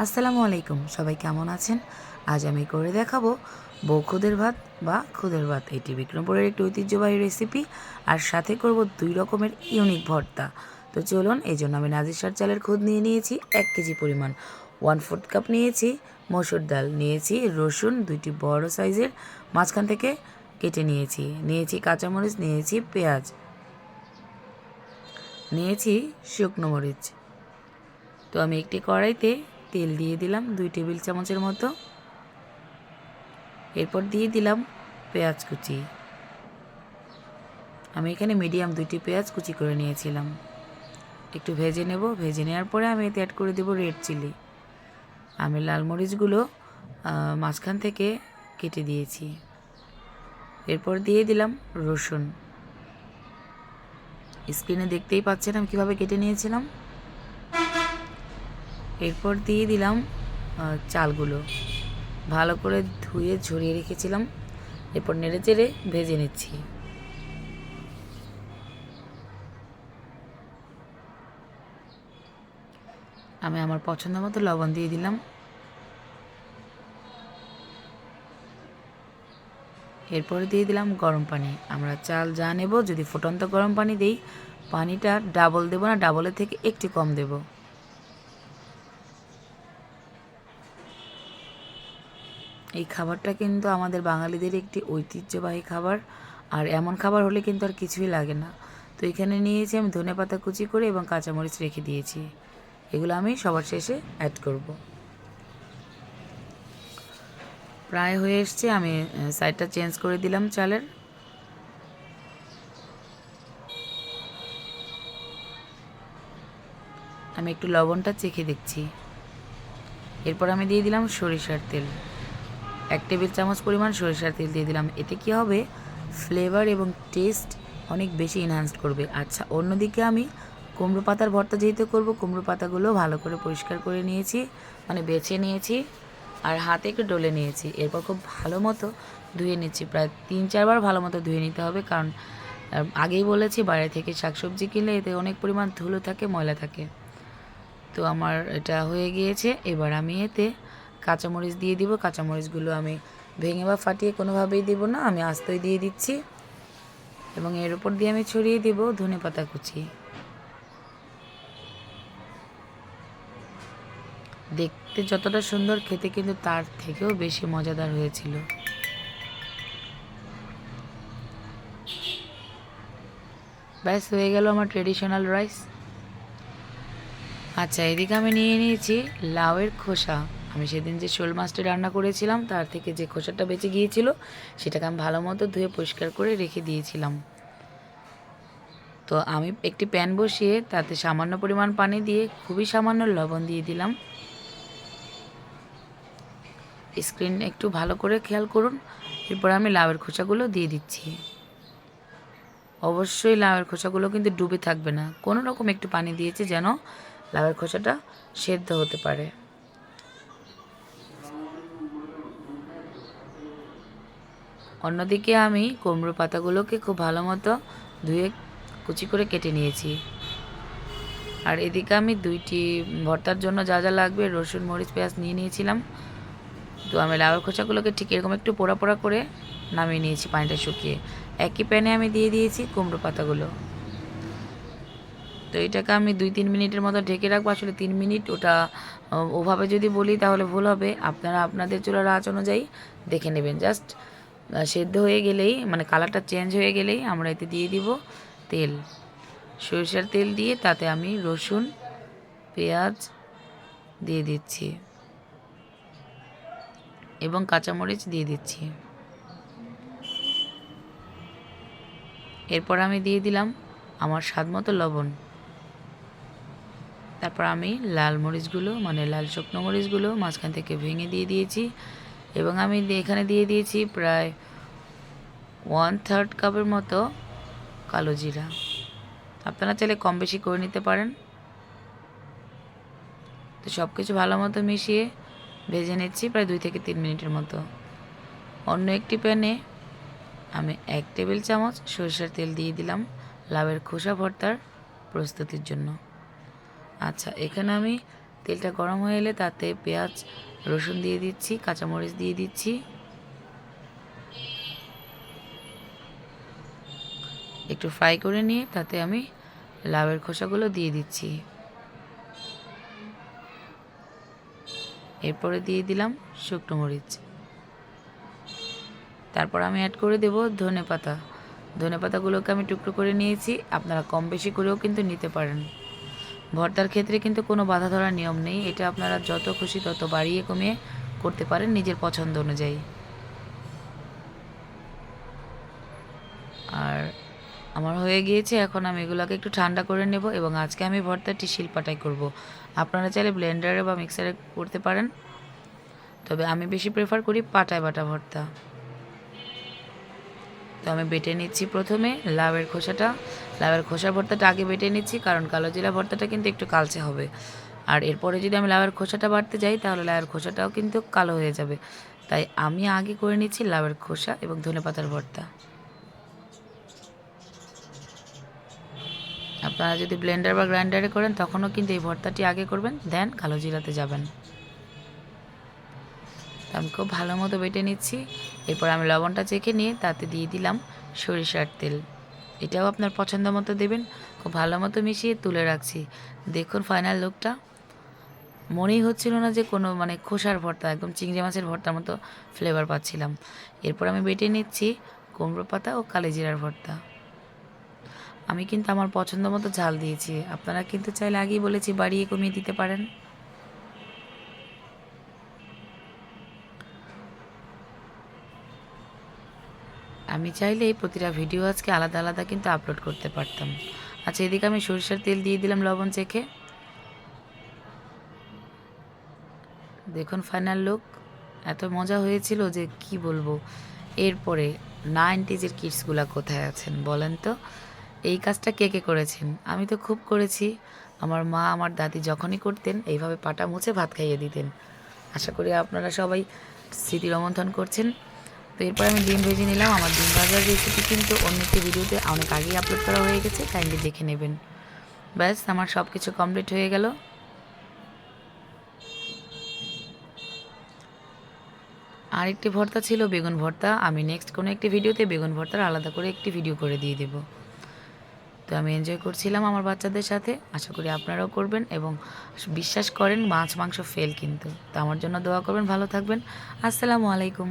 আসসালামু আলাইকুম, সবাই কেমন আছেন? আজ আমি করে দেখাবো খুদের ভাত বা খুদের ভাত। এটি বিক্রমপুরের একটি ঐতিহ্যবাহী রেসিপি, আর সাথে করব 2 রকমের ইউনিক ভর্তা। তো চলুন, এই জন্য আমি নাজিরশার চালের খুদ নিয়ে নিয়েছি 1 কেজি পরিমাণ, 1/4 কাপ নিয়েছি মসুর ডাল, নিয়েছি রসুন 2টি বড় সাইজের মাঝখান থেকে কেটে নিয়েছি কাঁচামরিচ, নিয়েছি পেঁয়াজ, নিয়েছি শুকনো মরিচ। তো আমি একটি কড়াইতে তেল দিয়ে দিলাম 2 টেবিল চামচের মতো। এরপর দিয়ে দিলাম পেঁয়াজ কুচি। আমি এখানে মিডিয়াম 2টি পেঁয়াজ কুচি করে নিয়েছিলাম। একটু ভেজে নেব। ভেজে নেওয়ার পরে আমি এতে অ্যাড করে দেব রেড চিলি। আমি লাল মরিচগুলো মাঝখান থেকে কেটে দিয়েছি। এরপর দিয়ে দিলাম রসুন। স্ক্রিনে দেখতেই পাচ্ছেন আমি কীভাবে কেটে নিয়েছিলাম। এরপর দিয়ে দিলাম চালগুলো, ভালো করে ধুয়ে ঝরিয়ে রেখেছিলাম। এরপর নেড়ে চেড়ে ভেজে নিচ্ছি। আমি আমার পছন্দ মতো লবণ দিয়ে দিলাম। এরপরে দিয়ে দিলাম গরম পানি। আমরা চাল যা নেব, যদি ফুটন্ত গরম পানি দিই, পানিটা ডাবল দেব না, ডাবলের থেকে একটু কম দেব। এই খাবারটা কিন্তু আমাদের বাঙালিদের একটি ঐতিহ্যবাহী খাবার, আর এমন খাবার হলে কিন্তু আর কিছুই লাগে না। তো এখানে নিয়েছি আমি ধনেপাতা কুচি করে এবং কাঁচামরিচ রেখে দিয়েছি। এগুলো আমি সবার শেষে অ্যাড করব। প্রায় হয়ে এসছে, আমি সাইডটা চেঞ্জ করে দিলাম চালের। আমি একটু লবণটা চেখে দেখছি। এরপর আমি দিয়ে দিলাম সরিষার তেল, 1 টেবিল চামচ পরিমাণ সরিষার তেল দিয়ে দিলাম। এতে কি হবে, ফ্লেভার এবং টেস্ট অনেক বেশি এনহান্সড করবে। আচ্ছা, অন্যদিকে আমি কুমড়ো পাতার ভর্তা যেহেতু করব, কুমড়ো পাতাগুলো ভালো করে পরিষ্কার করে নিয়েছি, মানে বেছে নিয়েছি, আর হাতে একটু ডলে নিয়েছি। এরপর খুব ভালো মতো ধুয়ে নিচ্ছি, প্রায় 3-4 বার ভালো মতো ধুয়ে নিতে হবে, কারণ আগেই বলেছি বাইরে থেকে শাকসবজি কিনলে এতে অনেক পরিমাণ ধুলো থাকে, ময়লা থাকে। তো আমার এটা হয়ে গিয়েছে। এবার আমি এতে কাঁচামরিচ দিয়ে দিব। কাঁচামরিচগুলো আমি ভেঙে বা ফাটিয়ে কোনোভাবেই দেব না, আমি আস্তই দিয়ে দিচ্ছি। এবং এর উপর দিয়ে আমি ছড়িয়ে দেব ধনেপাতা কুচি। দেখতে যতটা সুন্দর, খেতে কিন্তু তার থেকেও বেশি মজাদার হয়েছিল। ব্যাস হয়ে গেল আমার ট্রেডিশনাল রাইস। আচ্ছা, এদিকে আমি নিয়ে নিয়েছি লাউয়ের খোসা। আমি সেদিন যে শোল মাছটা রান্না করেছিলাম, তার থেকে যে খোসাটা বেঁচে গিয়েছিল, সেটাকে আমি ভালো মতো ধুয়ে পরিষ্কার করে রেখে দিয়েছিলাম। তো আমি একটি প্যান বসিয়ে তাতে সামান্য পরিমাণ পানি দিয়ে খুবই সামান্য লবণ দিয়ে দিলাম। স্ক্রিন একটু ভালো করে খেয়াল করুন। এরপর আমি লাউয়ের খোসাগুলো দিয়ে দিচ্ছি। অবশ্যই লাউয়ের খোসাগুলো কিন্তু ডুবে থাকবে না, কোনো রকম একটু পানি দিয়েছি যেন লাউয়ের খোসাটা সেদ্ধ হতে পারে। অন্যদিকে আমি কুমড়ো পাতাগুলোকে খুব ভালো মতো ধুয়ে কুচি করে কেটে নিয়েছি। আর এদিকে আমি 2টি ভর্তার জন্য যা যা লাগবে, রসুন, মরিচ, পেঁয়াজ নিয়ে নিয়েছিলাম। তো আমি লাউয়ের খোসাগুলোকে ঠিক এরকম একটু পোড়া পোড়া করে নামিয়ে নিয়েছি পানিটা শুকিয়ে। একই প্যানে আমি দিয়ে দিয়েছি কুমড়ো পাতাগুলো। তো এটাকে আমি 2-3 মিনিটের মতো ঢেকে রাখবো। আসলে 3 মিনিট, ওটা ওভাবে যদি বলি তাহলে ভুল হবে। আপনারা আপনাদের চুলার আঁচ অনুযায়ী দেখে নেবেন। জাস্ট সেদ্ধ হয়ে গেলেই, মানে কালারটা চেঞ্জ হয়ে গেলেই আমরা এতে দিয়ে দিব তেল। সরিষার তেল দিয়ে তাতে আমি রসুন, পেঁয়াজ দিয়ে দিচ্ছি এবং কাঁচামরিচ দিয়ে দিচ্ছি। এরপর আমি দিয়ে দিলাম আমার স্বাদ মতো লবণ। তারপর আমি লাল মরিচগুলো, মানে লাল শুকনো মরিচগুলো মাঝখান থেকে ভেঙে দিয়ে দিয়েছি। এবং আমি এখানে দিয়ে দিয়েছি প্রায় 1/3 কাপের মতো কালো জিরা। আপনারা চাইলে কম বেশি করে নিতে পারেন। তো সব কিছু ভালো মতো মিশিয়ে ভেজে নিচ্ছি প্রায় 2 থেকে 3 মিনিটের মতো। অন্য একটি প্যানে আমি 1 টেবিল চামচ সরিষার তেল দিয়ে দিলাম লাউয়ের খোসা ভর্তার প্রস্তুতির জন্য। আচ্ছা, এখানে আমি তেলটা গরম হয়ে এলে তাতে পেঁয়াজ রসুন দিয়ে দিচ্ছি, কাঁচামরিচ দিয়ে দিচ্ছি, একটু ফ্রাই করে নিয়ে তাতে আমি লাউয়ের খোসাগুলো দিয়ে দিচ্ছি। এরপরে দিয়ে দিলাম শুকনো মরিচ। তারপর আমি অ্যাড করে দেব ধনেপাতা। ধনেপাতাগুলোকে আমি টুকরো করে নিয়েছি, আপনারা কম বেশি করেও কিন্তু নিতে পারেন। ভর্তার ক্ষেত্রে কিন্তু কোনো বাধা ধরার নিয়ম নেই, এটা আপনারা যত খুশি তত বাড়িয়ে কমিয়ে করতে পারেন নিজের পছন্দ অনুযায়ী। আর আমার হয়ে গিয়েছে, এখন আমি এগুলোকে একটু ঠান্ডা করে নেব এবং আজকে আমি ভর্তাটি শিলপাটায় করব। আপনারা চাইলে ব্লেন্ডারে বা মিক্সারে করতে পারেন, তবে আমি বেশি প্রেফার করি পাটায় বাটা ভর্তা। তো আমি বেটে নিচ্ছি প্রথমে লাউয়ের খোসাটা। লাউয়ের খোসার ভর্তাটা আগে বেটে নিচ্ছি, কারণ কালো জিরা ভর্তাটা কিন্তু একটু কালচে হবে। আর এরপরে যদি আমি লাউয়ের খোসাটা বাটতে যাই তাহলে লাউয়ের খোসাটাও কিন্তু কালো হয়ে যাবে। তাই আমি আগে করে নিচ্ছি লাউয়ের খোসা এবং ধনেপাতার ভর্তা। আপনারা যদি ব্লেন্ডার বা গ্রাইন্ডারে করেন তখনও কিন্তু এই ভর্তাটি আগে করবেন, দেন কালো জিরাতে যাবেন। আমি খুব ভালো মতো বেটে নিচ্ছি। এরপর আমি লবণটা চেখে নিয়ে তাতে দিয়ে দিলাম সরিষার তেল। এটাও আপনার পছন্দ মতো দেবেন। খুব ভালো মতো মিশিয়ে তুলে রাখছি। দেখুন ফাইনাল লুকটা, মনেই হচ্ছিল না যে কোনো খোসার ভর্তা, একদম চিংড়ি মাছের ভর্তার মতো ফ্লেভার পাচ্ছিলাম। এরপর আমি বেটে নিচ্ছি কুমড়ো পাতা ও কালিজিরার ভর্তা। আমি কিন্তু আমার পছন্দ মতো ঝাল দিয়েছি, আপনারা কিন্তু চাইলে আগেই বলেছি বাড়িয়ে কমিয়ে দিতে পারেন। আমি চাইলে প্রতিটা ভিডিও আজকে আলাদা আলাদা কিন্তু আপলোড করতে পারতাম। আচ্ছা, এদিকে আমি সরিষার তেল দিয়ে দিলাম লবণ চেখে। দেখুন ফাইনাল লুক, এত মজা হয়েছিল যে কি বলবো। এরপরে 90s কিডসগুলো কোথায় আছেন বলেন তো, এই কাজটা কে কে করেছেন? আমি তো খুব করেছি। আমার মা আমার দাদি যখনই করতেন এইভাবে পাটা মুছে ভাত খাইয়ে দিতেন। আশা করি আপনারা সবাই স্মৃতি রোমন্থন করছেন। তো এরপর আমি ডিম ভেজে নিলাম। আমার ডিম ভাজার রেসিপি কিন্তু অন্য একটি ভিডিওতে অনেক আগেই আপলোড করা হয়ে গেছে, কাইন্ডলি দেখে নেবেন। ব্যাস আমার সব কিছু কমপ্লিট হয়ে গেল। আরেকটি ভর্তা ছিল বেগুন ভর্তা, আমি নেক্সট কোনো একটি ভিডিওতে বেগুন ভর্তার আলাদা করে একটি ভিডিও করে দিয়ে দেব। তো আমি এনজয় করছিলাম আমার বাচ্চাদের সাথে, আশা করি আপনারাও করবেন এবং বিশ্বাস করেন মাছ মাংস ফেল কিন্তু। তো আমার জন্য দোয়া করবেন, ভালো থাকবেন। আসসালামু আলাইকুম।